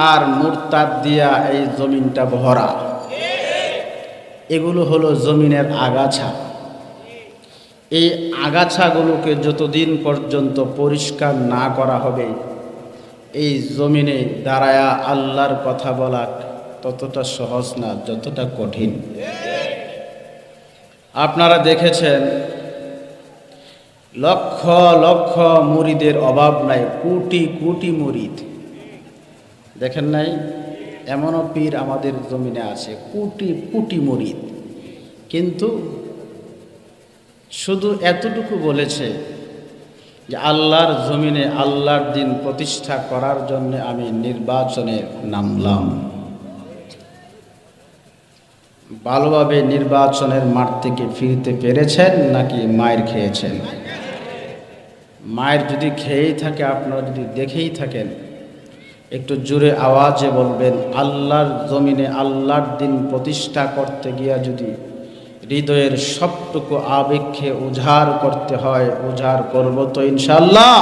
আর মুরতাদ দিয়া এই জমিনটা ভরা। এগুলো হলো জমিনের আগাছা। এই আগাছাগুলোকে যতদিন পর্যন্ত পরিষ্কার না করা হবে, এই জমিনে দাঁড়ায়া আল্লাহর কথা বলা ততটা সহজ না যতটা কঠিন। আপনারা দেখেছেন লক্ষ লক্ষ মুরিদের অভাব নাই, কোটি কোটি মুরিদ। দেখেন নাই? এমনও পীর আমাদের জমিনে আছে, কোটি কোটি মুরিদ। কিন্তু শুধু এতটুকু বলেছে যে আল্লাহর জমিনে আল্লাহর দিন প্রতিষ্ঠা করার জন্য আমি নির্বাচনে নামলাম। ভালোভাবে নির্বাচনের মাঠ থেকে ফিরতে পেরেছেন নাকি মায়ের খেয়েছেন? মায়ের যদি খেয়েই থাকে, আপনারা যদি দেখেই থাকেন, একটু জোরে আওয়াজে বলবেন, আল্লাহর জমিনে আল্লাহর দিন প্রতিষ্ঠা করতে গিয়া যদি হৃদয়ের সবটুকু আবেগকে উজাড় করতে হয়, উজাড় করব তো ইনশাআল্লাহ।